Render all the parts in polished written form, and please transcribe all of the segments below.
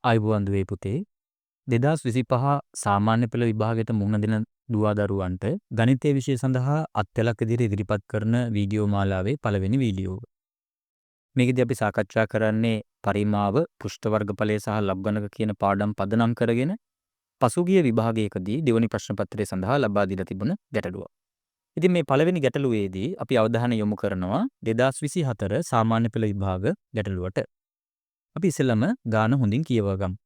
ආයුබෝවන් දුවේ පුතේ 2025 සාමාන්‍ය පෙළ විභාගයට මුහුණ දෙන දුවා දරුවන්ට ගණිතය විෂය සඳහා අත්‍යලක් විදිහට ඉදිරිපත් කරන වීඩියෝ මාලාවේ පළවෙනි වීඩියෝ. මේකදී අපි සාකච්ඡා කරන්නේ පරිමාව, පෘෂ්ඨ වර්ගඵලය සහ ලබ්ගණක කියන පාඩම් පදනම් කරගෙන පසුගිය විභාගයකදී දෙවනි ප්‍රශ්න පත්‍රය සඳහා ලබා දීලා තිබුණ ගැටලුව. ඉතින් මේ පළවෙනි ගැටලුවේදී අපි අවධානය යොමු කරනවා 2024 සාමාන්‍ය පෙළ විභාග ගැටලුවට. අපි ඉස්සෙල්ලම ගාන හොඳින් කියවා ගමු.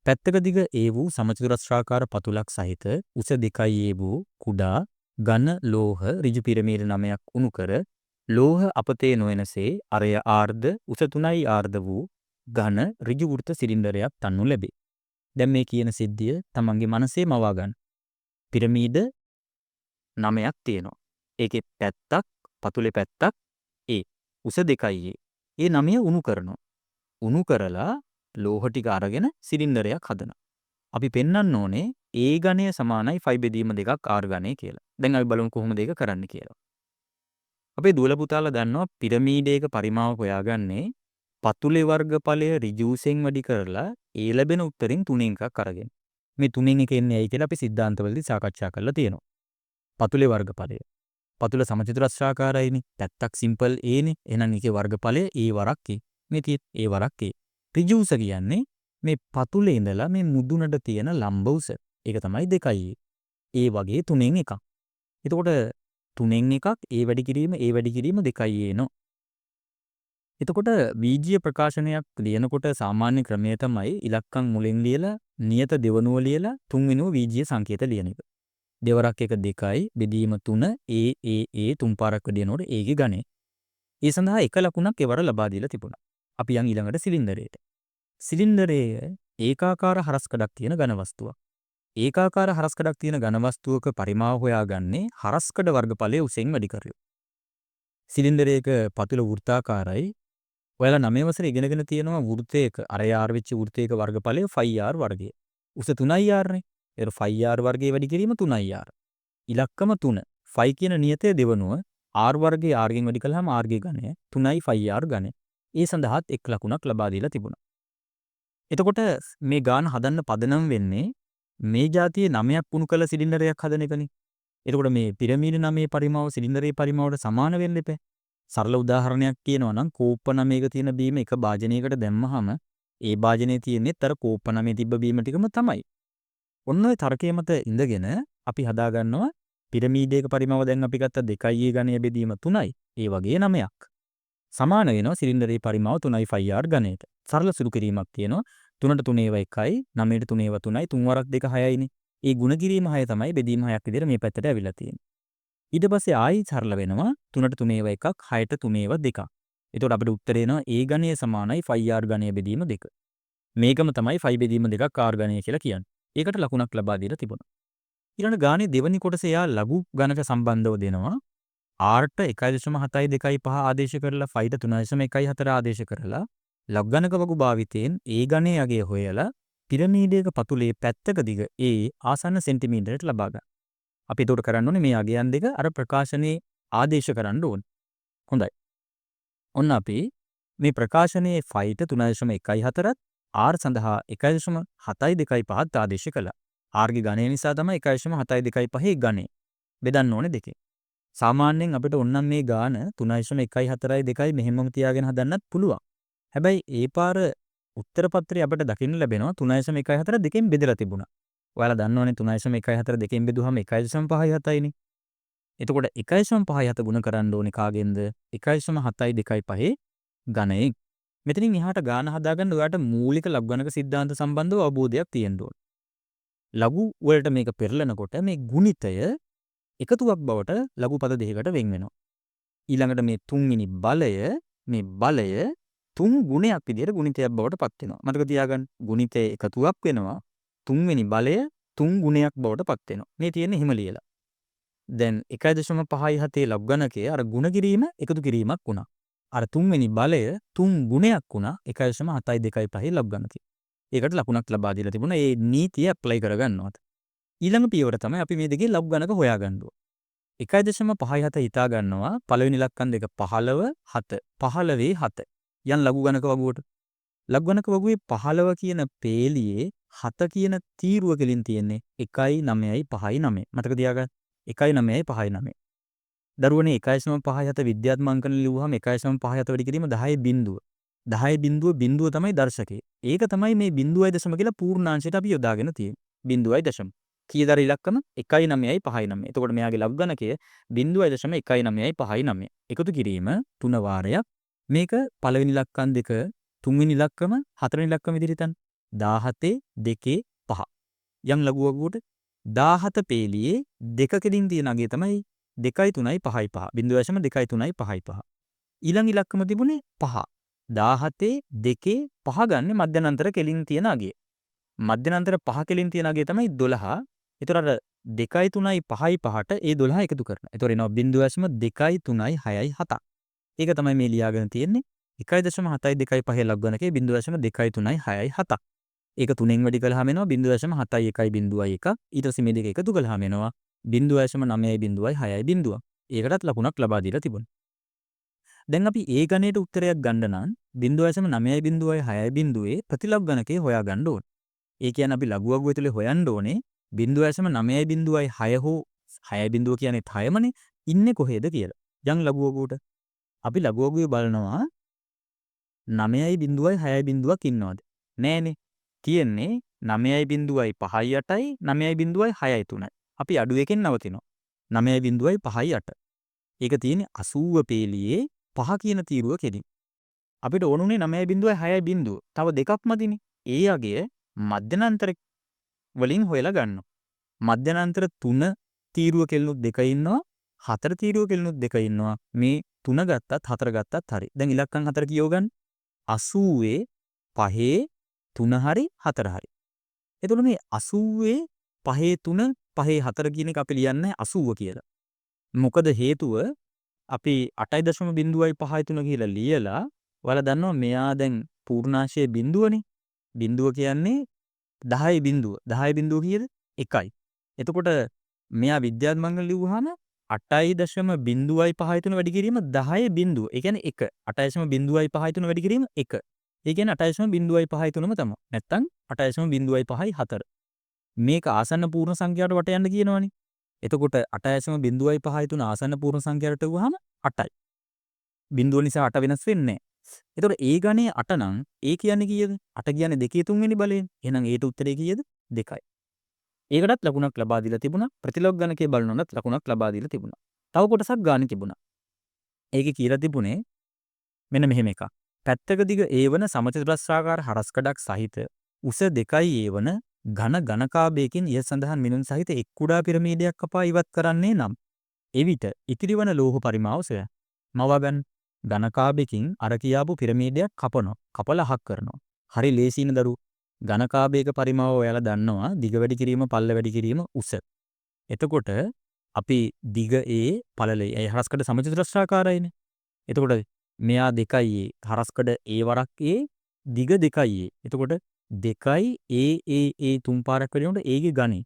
පැත්තක දිග ඒ වූ සමචතුරස්‍රාකාර පතුලක් සහිත උස 2යි ඒ වූ කුඩා ඝන ලෝහ ඍජු පිරමීඩ 9ක් උණු කර ලෝහ අපතේ නොයනසේ අරය ආර්ධ උස 3යි ආර්ධ වූ ඝන ඍජු වෘත්ත සිලින්ඩරයක් තන්නු ලැබේ. දැන් මේ කියන සිද්ධිය තමන්ගේ මනසේ මවා ගන්න. පිරමීඩ 9ක් තියෙනවා. ඒකේ පැත්තක් පතුලේ පැත්තක් ඒ උස 2යි ඒ 9 උණු කරනවා. උණු කරලා ලෝහ ටික අරගෙන සිලින්ඩරයක් හදනවා. අපි පෙන්වන්න ඕනේ ඒ ඝණය සමානයි ෆයි බෙදීම 2ක් ආර් ඝණය කියලා. දැන් අපි බලමු කොහොමද ඒක කරන්න කියලා. අපේ දුවල පුතාලා දන්නවා පිරමීඩයක පරිමාව හොයාගන්නේ පතුලේ වර්ගඵලය ඍජුසෙන් වැඩි කරලා ඒ ලැබෙන උත්තරින් 3 එකක් අරගෙන. මේ 3 එක එන්නේ ඇයි කියලා අපි සිද්ධාන්තවලදී සාකච්ඡා කරලා තියෙනවා. පතුලේ වර්ගඵලය. පතුල සමචතුරස්‍රාකාරයිනේ. පැත්තක් සිම්පල් ඒනේ. එහෙනම් ඒකේ වර්ගඵලය ඒ වරක් ඒ. මේ තියෙත් ඒ වරක් ඒ. ඍජු උස කියන්නේ මේ පතුලේ ඉඳලා මේ මුදුනට තියෙන ලම්බ උස. ඒක තමයි 2යි. ඒ වගේ 3න් එකක්. එතකොට 3න් එකක් ඒ වැඩි කිරීම 2යි එනවා. එතකොට බීජීය ප්‍රකාශනයක් ලියනකොට සාමාන්‍ය ක්‍රමය තමයි ඉලක්කම් මුලින් ලියලා නියත දෙවනුව ලියලා තුන්වෙනුව බීජීය සංකේත ලියන එක. දෙවරක් එක 2යි බෙදීම 3 ඒ තුන් පාරක් වැඩිනකොට ඒකේ ඝනය. ඒ සඳහා එක ලකුණක් එවර ලබා දීලා තිබුණා. අපි යන් ඊළඟට සිලින්ඩරයට. සිලින්ඩරය ඒකාකාර හරස්කඩක් තියෙන ඝන වස්තුවක්. ඒකාකාර හරස්කඩක් තියෙන ඝන වස්තුවක පරිමාව හොයාගන්නේ හරස්කඩ වර්ගඵලය උසෙන් වැඩි කරලා. සිලින්ඩරයක පතුල වෘත්තාකාරයි. ඔයාලා 9 වසරේ ඉගෙනගෙන තියෙනවා වෘත්තයක අරය ආර් වෙච්ච වෘත්තයක වර්ගඵලය 5r වර්ගය. උස 3r නේ. ඒක 5r වර්ගයේ වැඩි කිරීම 3r. ඉලක්කම 3. 5 කියන නියතය දෙවනුව r වර්ගයේ r ගෙන් වැඩි කළාම r ගේ ඝනය 3යි 5r ඝනය. ඒ සඳහාත් එක් ලකුණක් ලබා දීලා තිබුණා. එතකොට මේ ගාන හදන්න පදනම් වෙන්නේ මේ જાතියේ 9ක් පුණු කළ සිලින්ඩරයක් හදන එකනේ. එතකොට මේ පිරමීඩ 9 පරිමාව සිලින්ඩරයේ පරිමාවට සමාන වෙන්න එපා. සරල උදාහරණයක් කියනවා නම් කෝප්ප 9ක තියෙන බීම එක භාජනයකට දැම්මහම ඒ භාජනයේ තියෙන්නේ අර කෝප්ප 9 තිබ්බ බීම ටිකම තමයි. ඔන්න ඔය තර්කයේ මත ඉඳගෙන අපි හදා ගන්නවා පිරමීඩයක පරිමාව දැන් අපි ගත්ත 2යි ඝනය බෙදීම 3යි. ඒ වගේ 9ක්. සමාන වෙනවා සිලින්ඩරයේ පරිමාව 3යි 5r ඝනයට. සරල සුළු කිරීමක් තියෙනවා. 3ට 3 ඒවා 1යි, 9ට 3 ඒවා 3යි, 3 වරක් 2 6යිනේ. ඒ ගුණ කිරීම 6 තමයි බෙදීම 6ක් විදිහට මේ පැත්තට ඇවිල්ලා තියෙන්නේ. ඊට පස්සේ ආයි සරල වෙනවා 3ට 3 ඒවා 1ක්, 6ට 3 ඒවා 2ක්. එතකොට අපිට උත්තරේ එනවා ඒ ඝනය සමානයි 5r ඝනය බෙදීම 2. මේකම තමයි 5 බෙදීම 2ක් r ඝනය කියලා කියන්නේ. ඒකට ලකුණක් ලබා දීලා තිබුණා. ඊළඟ ගානේ දෙවනි කොටසේ යා ලඝු ගණක සම්බන්ධව දෙනවා. r ට 1.725 ආදේශ කරලා 5ට 3.14 ආදේශ කරලා ලබ්ගණක වගු භාවිතයෙන් ඒ ඝනයේ අගය හොයලා පිරමීඩයක පතුලේ පැත්තක දිග ඒ ආසන්න සෙන්ටිමීටරයට ලබා ගන්න. අපි ඒකට කරන්න ඕනේ මේ අගයන් දෙක අර ප්‍රකාශනයේ ආදේශ කරන්න ඕනේ. හොඳයි. ඔන්න අපි මේ ප්‍රකාශනයේ 5ට 3.14ත් r සඳහා 1.725ත් ආදේශ කළා. r ගේ ඝනය නිසා තමයි 1.725 ඝනය. බෙදන්න ඕනේ දෙකෙන්. සාමාන්‍යයෙන් අපිට ඕනනම් මේ ගාන 3.14යි 2යි මෙහෙමම තියාගෙන හදන්නත් පුළුවන්. හැබැයි ඒ පාර උත්තර පත්‍රය අපිට දකින්න ලැබෙනවා 3.14 දෙකෙන් බෙදලා තිබුණා. ඔයාලා දන්නවනේ 3.14 දෙකෙන් බෙදුවහම 1.57යිනේ. එතකොට 1.57 ගුණ කරන්න ඕනේ කාගෙන්ද? 1.725 ඝනයෙන්. මෙතනින් එහාට ගාන හදාගන්න ඔයාට මූලික ලඝුගණක සිද්ධාන්ත සම්බන්ධව අවබෝධයක් තියෙන්න ඕනේ. ලඝු වලට මේක පෙරලනකොට මේ ගුණිතය එකතුවක් බවට ලඝු පද දෙකකට වෙන් වෙනවා. ඊළඟට මේ තුන්වෙනි බලය 3 ගුණයක් විදිහට ගුණිතයක් බවට පත් වෙනවා. මතක තියාගන්න ගුණිතය එකතුවක් වෙනවා. තුන්වෙනි බලය 3 ගුණයක් බවට පත් වෙනවා. මේ තියෙන්නේ එහෙම ලියලා. දැන් 1.57 ලඝුගණකයේ අර ගුණ කිරීම එකතු කිරීමක් වුණා. අර තුන්වෙනි බලය 3 ගුණයක් වුණා 1.725 ලඝුගණකයේ. ඒකට ලකුණක් ලබා දීලා තිබුණා. ඒ නීතිය ඇප්ලයි කරගන්නවත්. ඊළඟ පියවර තමයි අපි මේ දෙකේ ලඝුගණක හොයාගන්න ඕන. 1.57 හිතා ගන්නවා පළවෙනි ඉලක්කම් දෙක 15 7 15 7 යන් ලඝුගණක වගුවට ලක්ගණක වගුවේ 15 කියන පේලියේ 7 කියන තීරුව කෙලින් තියෙන්නේ 1යි 9යි 5යි 9. මතක තියාගන්න. 1යි 9යි 5යි 9. දරුවනේ 1.57 විද්‍යාත්මක ලියුවාම 1.57 වැඩි කිරීම 10 බිංදුව. 10 බිංදුව බිංදුව තමයි දර්ශකය. ඒක තමයි මේ 0.5 කියලා පූර්ණාංශයට අපි යොදාගෙන තියෙන්නේ. 0.5. කීයදර ඉලක්කම 1යි 9යි 5යි 9. එතකොට මෙයාගේ ලබ්ගණකය 0.1යි 9යි 5යි 9. එකතු කිරීම 3 වාරයක්. මේක පළවෙනි ඉලක්කම් දෙක තුන්වෙනි ඉලක්කම හතරවෙනි ඉලක්කම විදිහට හිතන්න. 17 2 5. යම් ලඝු වගුවට 17 පේලියේ දෙකකකින් තියෙන අගය තමයි 2යි 3යි 5යි 5. 0.2යි 3යි 5යි 5. ඊළඟ ඉලක්කම තිබුණේ 5. 17 2 5 ගන්න මධ්‍යනාන්තර කෙලින් තියෙන අගය. මධ්‍යනාන්තර 5 කෙලින් තියෙන අගය තමයි 12. ඒතර අර 2යි 3යි 5යි 5ට ඒ 12 එකතු කරනවා. ඒතර එනවා 0.2යි 3යි 6යි 7. ඒක තමයි මේ ලියාගෙන තියෙන්නේ. 1.7යි 2යි 5යි ලබ්ගණකේ 0.2යි 3යි 6යි 7ක්. ඒක 3ෙන් වැඩි කළාම එනවා 0.7යි 1යි 0.1. ඊට පස්සේ මේ දෙක එකතු කළාම එනවා 0.9යි 0යි 6යි 0. ඒකටත් ලකුණක් ලබා දීලා තිබුණා. දැන් අපි ඒ ගණයට උත්තරයක් ගන්න නම් 0.9යි 0යි 6යි 0ේ ප්‍රතිලබ්ගණකේ හොයා ගන්න ඕනේ. ඒ කියන්නේ අපි ලඝු වගුව ඇතුලේ හොයන්න ඕනේ 0.9යි 0යි 6 හෝ 6යි 0 කියන්නේ 6මනේ ඉන්නේ කොහෙද කියලා. යම් ලඝු වගුවට අපි ලඝු වගුවේ බලනවා 9යි 0යි 6යි 0ක් ඉන්නවද? නෑනේ. තියෙන්නේ 9යි 0යි 5යි 8යි 9යි 0යි 6යි 3යි. අපි අඩු එකෙන් නවතිනවා. 9යි 0යි 5යි 8. ඒක තියෙන්නේ 80 පේලියේ 5 කියන තීරුව කෙලින්. අපිට ඕනුනේ 9යි 0යි 6යි 0. තව දෙකක් මදිනේ. ඒ අගය මධ්‍යනාන්තර වලින් හොයලා ගන්නවා. මධ්‍යනාන්තර 3 තීරුව කෙලිනුත් දෙක ඉන්නවා. 4 තීරුව කෙලිනුත් දෙක ඉන්නවා. මේ 3 ගත්තත් 4 ගත්තත් හරි. දැන් ඉලක්කම් 4 කියව ගන්න. 80 5 3 හරි 4 හරි. එතකොට මේ 80 5 3 5 4 කියන එක අපි ලියන්නේ 80 කියලා. මොකද හේතුව අපි 8.0යි 5යි 3 කියලා ලියලා ඔයාලා දන්නවා මෙයා දැන් පූර්ණාංශයේ බිඳුවනේ. බිඳුව කියන්නේ 10යි බිඳුව. 10යි බිඳුව කීයද? 1යි. එතකොට මෙයා විද්‍යාත්මක ලියුවාම 8.0යි 5යි 3 වැඩි කිරීම 10යි බිඳුව. ඒ කියන්නේ 1. 8.0යි 5යි 3 වැඩි කිරීම 1. ඒ කියන්නේ 8.0යි 5යි 3ම තමයි. නැත්තම් 8.0යි 5යි 4. මේක ආසන්න පූර්ණ සංඛ්‍යාවට වට යන්න කියනවනේ. එතකොට 8.0යි 5යි 3 ආසන්න පූර්ණ සංඛ්‍යාවට වුවාම 8යි. බිඳුව නිසා 8 වෙනස් වෙන්නේ නැහැ. එතකොට ඒ ගණේ 8 නම් ඒ කියන්නේ කීයද? 8 කියන්නේ 2 3 වෙනි බලයෙන්. එහෙනම් ඒට උත්තරේ කීයද? 2යි. ඒකටත් ලකුණක් ලබා දීලා තිබුණා. ප්‍රතිලෝම ගණකේ බලනොත් ලකුණක් ලබා දීලා තිබුණා. තව කොටසක් ගානේ තිබුණා. ඒකේ කියලා තිබුණේ මෙන්න මෙහෙම එකක්. පැත්තක දිග A වන සමචතුරස්‍රාකාර හරස්කඩක් සහිත උස 2යි A වන ඝන ඝනකාභයකින් ඉහ සඳහන් මිනුම් සහිත එක් කුඩා පිරමීඩයක් කපා ඉවත් කරන්නේ නම් එවිට ඉතිරි වන ලෝහ පරිමාව සොයන්න. මවා ගන්න. ඝනකාභයකින් අර කියාපු පිරමීඩයක් කපනවා. කපලා අහක් කරනවා. හරි ලේසියින දරු. ඝනකාභයක පරිමාව ඔයාලා දන්නවා. දිග වැඩි කිරීම පළල වැඩි කිරීම උස. එතකොට අපි දිග A පළල A හරස්කඩ සමචතුරස්‍රාකාරයිනේ. එතකොට මෙයා 2යි A හරස්කඩ A වරක් A දිග 2යි A. එතකොට 2යි A තුන් පාරක් වෙනකොට A ගේ ඝනේ.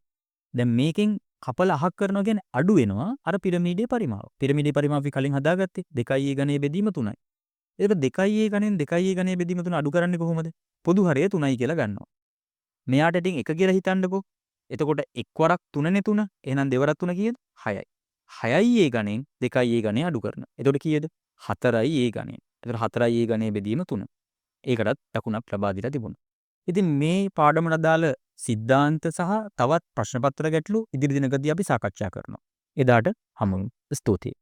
දැන් මේකෙන් කපල අහක් කරනවා කියන්නේ අඩු වෙනවා අර පිරමීඩයේ පරිමාව. පිරමීඩයේ පරිමාව අපි කලින් හදාගත්තේ 2යි A ඝනේ බෙදීම 3යි. ඒක 2යි A ඝනෙන් 2යි A ඝනේ බෙදීම 3 අඩු කරන්නේ කොහොමද? පොදු හරය 3යි කියලා ගන්නවා. මෙයාට ඉතින් 1 කියලා හිතන්නකෝ. එතකොට එක් වරක් 3නේ 3. එහෙනම් දෙවරක් 3 කීයද? 6යි. 6යි A ඝනෙන් 2යි A ඝනේ අඩු කරනවා. එතකොට කීයද? 4යි A ඝනේ. එතකොට 4යි A ඝනේ බෙදීම 3. ඒකටත් ලකුණක් ලබා දීලා තිබුණා. ඉතින් මේ පාඩමට අදාළ සිද්ධාන්ත සහ තවත් ප්‍රශ්න පත්‍ර ගැටලු ඉදිරි දිනකදී අපි සාකච්ඡා කරනවා. එදාට හමු වෙමු. ස්තුතියි.